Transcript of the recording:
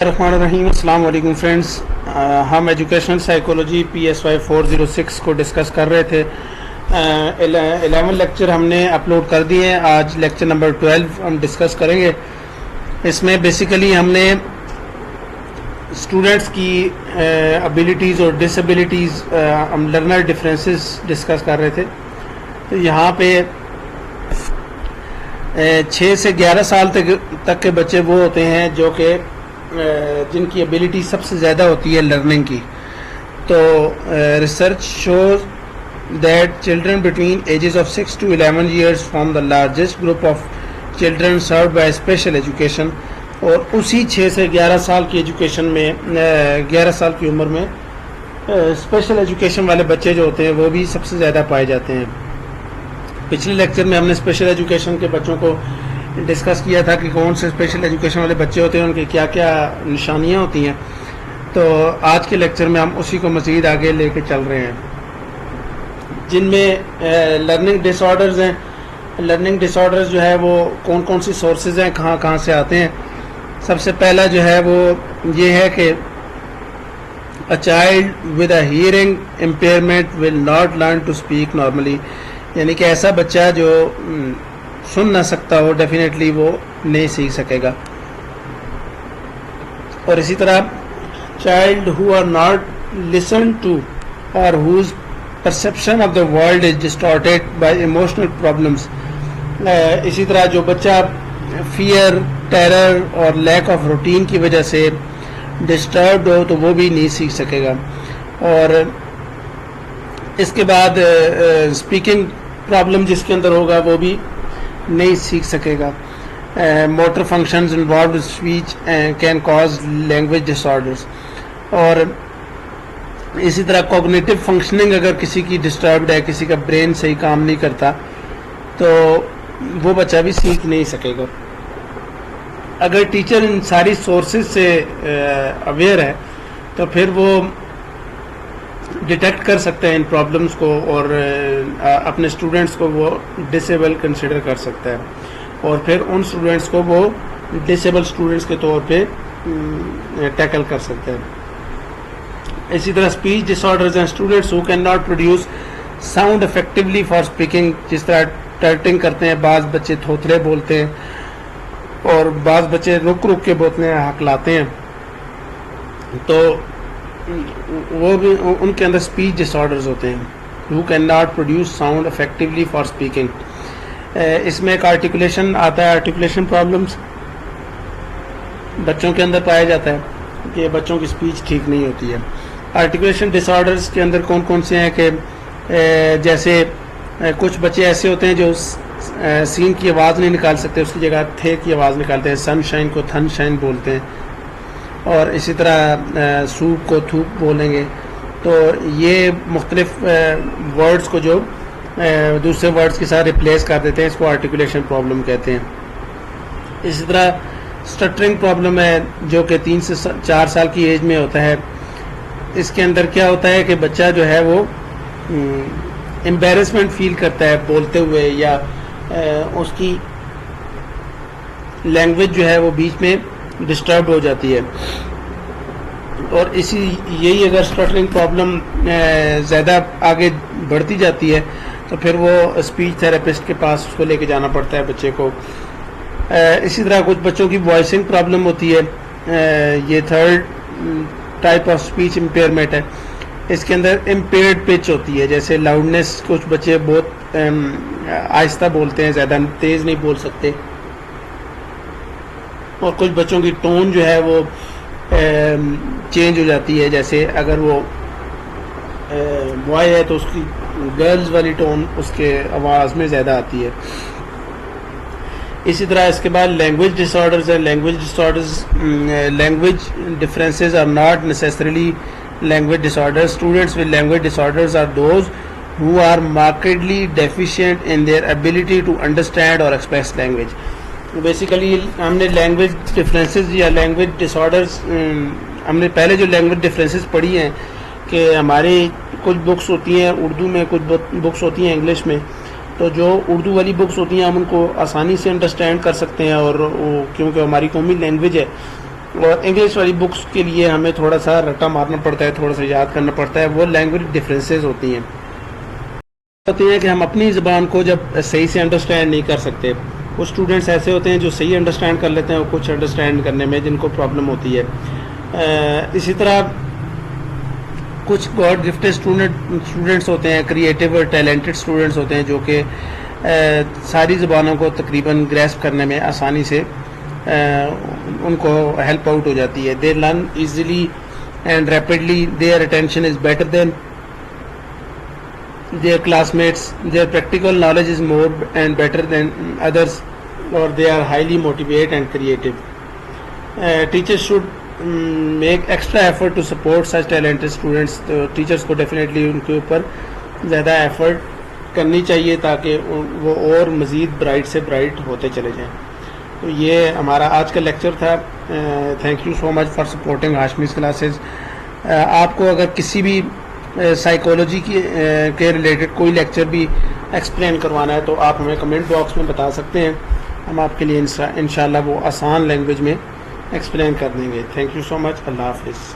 الرحمن الرحیم. السلام علیکم فرینڈس. ہم ایجوکیشنل سائیکولوجی PSY 406 کو ڈسکس کر رہے تھے. 11 لیکچر ہم نے اپلوڈ کر دیے ہیں. آج لیکچر نمبر 12 ہم ڈسکس کریں گے. اس میں بیسیکلی ہم نے اسٹوڈنٹس کی ابیلیٹیز اور ڈس ایبلٹیز، ہم لرنر ڈفرینسز ڈسکس کر رہے تھے. تو یہاں پہ 6 سے 11 سال تک کے بچے وہ ہوتے ہیں جو کہ جن کی ابیلٹی سب سے زیادہ ہوتی ہے لرننگ کی. تو research shows that children between ages of 6 to 11 years form the largest group of children served by special education. اور اسی 6 سے 11 سال کی ایجوکیشن میں 11 سال کی عمر میں اسپیشل ایجوکیشن والے بچے جو ہوتے ہیں وہ بھی سب سے زیادہ پائے جاتے ہیں. پچھلے لیکچر میں ہم نے اسپیشل ایجوکیشن کے بچوں کو ڈسکس کیا تھا کہ کون سے اسپیشل ایجوکیشن والے بچے ہوتے ہیں، ان کی کیا کیا نشانیاں ہوتی ہیں. تو آج کے لیکچر میں ہم اسی کو مزید آگے لے کے چل رہے ہیں. جن میں لرننگ ڈس آرڈرز ہیں. لرننگ ڈس آرڈرز جو ہے وہ کون کون سی سورسز ہیں، کہاں کہاں سے آتے ہیں. سب سے پہلا جو ہے وہ یہ ہے کہ a child with a hearing impairment will not learn to speak normally. یعنی کہ ایسا بچہ جو سن نہ سکتا ہو ڈیفینیٹلی وہ نہیں سیکھ سکے گا. اور اسی طرح child who are not listened to or whose perception of the world is distorted by emotional problems. اسی طرح جو بچہ فیئر، ٹیرر اور لیک آف روٹین کی وجہ سے ڈسٹربڈ ہو تو وہ بھی نہیں سیکھ سکے گا. اور اس کے بعد اسپیکنگ پرابلم جس کے اندر ہوگا وہ بھی نہیں سیکھ سکے گا. Motor functions involved speech can cause language disorders. اور اسی طرح کوگنیٹو فنکشننگ اگر کسی کی ڈسٹربڈ ہے، کسی کا برین صحیح کام نہیں کرتا تو وہ بچہ بھی سیکھ نہیں سکے گا. اگر ٹیچر ان ساری سورسز سے اویئر ہے تو پھر وہ ڈیٹیکٹ کر سکتے ہیں ان پرابلمس کو اور اپنے اسٹوڈنٹس کو وہ ڈسیبل کنسیڈر کر سکتا ہے اور پھر ان اسٹوڈنٹس کو وہ ڈسیبل اسٹوڈنٹس کے طور پہ ٹیکل کر سکتا ہے. اسی طرح اسپیچ ڈس آرڈرز ہیں. Students who can not produce sound effectively for speaking. جس طرح ٹرٹنگ کرتے ہیں، بعض بچے تھوتھلے بولتے ہیں اور بعض بچے رک رک کے بولتے ہیں، ہکلاتے ہیں. تو وہ بھی ان کے اندر اسپیچ ڈس آرڈرز ہوتے ہیں. who can not produce sound effectively for speaking. اس میں ایک آرٹیکولیشن آتا ہے. آرٹیکولیشن پرابلمس بچوں کے اندر پایا جاتا ہے کہ بچوں کی اسپیچ ٹھیک نہیں ہوتی ہے. آرٹیکولیشن ڈس آرڈرز کے اندر کون کون سے ہیں کہ جیسے کچھ بچے ایسے ہوتے ہیں جو سین کی آواز نہیں نکال سکتے، اس کی جگہ تھے کی آواز نکالتے ہیں. سن شائن کو تھن شائن بولتے ہیں. اور اسی طرح سوپ کو تھوپ بولیں گے. تو یہ مختلف ورڈز کو جو دوسرے ورڈز کے ساتھ ریپلیس کر دیتے ہیں، اس کو آرٹیکولیشن پرابلم کہتے ہیں. اسی طرح اسٹٹرنگ پرابلم ہے جو کہ 3 سے 4 سال کی ایج میں ہوتا ہے. اس کے اندر کیا ہوتا ہے کہ بچہ جو ہے وہ امبیرسمنٹ فیل کرتا ہے بولتے ہوئے، یا اس کی لینگویج جو ہے وہ بیچ میں ڈسٹربڈ ہو جاتی ہے. اور یہی اگر اسٹٹرنگ پرابلم زیادہ آگے بڑھتی جاتی ہے تو پھر وہ اسپیچ تھراپسٹ کے پاس اس کو لے کے جانا پڑتا ہے بچے کو. اسی طرح کچھ بچوں کی وائسنگ پرابلم ہوتی ہے. یہ 3rd type of speech impairment ہے. اس کے اندر امپیئرڈ پچ ہوتی ہے. جیسے لاؤڈنیس، کچھ بچے بہت آہستہ بولتے ہیں، زیادہ تیز نہیں بول سکتے. اور کچھ بچوں کی ٹون جو ہے وہ چینج ہو جاتی ہے. جیسے اگر وہ بوائے ہے تو اس کی گرلز والی ٹون اس کے آواز میں زیادہ آتی ہے. اسی طرح اس کے بعد لینگویج ڈس آرڈرز ہے. Language disorders, language differences are not necessarily language disorders. Students with language disorders are those who are markedly deficient in their ability to understand or express language. Basically ہم نے language differences یا language ڈس orders, ہم نے پہلے جو language differences پڑھی ہیں کہ ہماری کچھ بکس ہوتی ہیں اردو میں، کچھ بکس ہوتی ہیں انگلش میں. تو جو اردو والی بکس ہوتی ہیں ہم ان کو آسانی سے انڈرسٹینڈ کر سکتے ہیں، اور وہ کیونکہ ہماری قومی لینگویج ہے اور انگلش والی بکس کے لیے ہمیں تھوڑا سا رٹا مارنا پڑتا ہے, تھوڑا سا یاد کرنا پڑتا ہے. وہ لینگویج ڈفرینسز ہوتی ہیں کہ ہم اپنی زبان کو جب صحیح سے انڈرسٹینڈ نہیں کر سکتے. کچھ اسٹوڈنٹس ایسے ہوتے ہیں جو صحیح انڈرسٹینڈ کر لیتے ہیں اور کچھ انڈرسٹینڈ کرنے میں جن کو پرابلم ہوتی ہے. اسی طرح کچھ گاڈ گفٹڈ اسٹوڈنٹس ہوتے ہیں, کریٹیو اور ٹیلنٹڈ اسٹوڈنٹس ہوتے ہیں جو کہ ساری زبانوں کو تقریباً گریسپ کرنے میں آسانی سے ان کو ہیلپ آؤٹ ہو جاتی ہے. They learn easily and rapidly, their attention is better than their classmates, their practical knowledge is more and better than others, or they are highly motivated and creative. Teachers should make extra effort to support such talented students. تو teachers کو definitely ان کے اوپر زیادہ effort کرنی چاہیے تاکہ وہ اور مزید برائٹ سے برائٹ ہوتے چلے جائیں. تو یہ ہمارا آج کا لیکچر تھا. Thank you so much for supporting Hashmi's classes. آپ کو اگر کسی بھی سائیکولوجی کے ریلیٹڈ کوئی لیکچر بھی ایکسپلین کروانا ہے تو آپ ہمیں کمنٹ باکس میں بتا سکتے ہیں, ہم آپ کے لیے انشاءاللہ وہ آسان لینگویج میں ایکسپلین کر دیں گے. تھینک یو سو مچ. اللہ حافظ.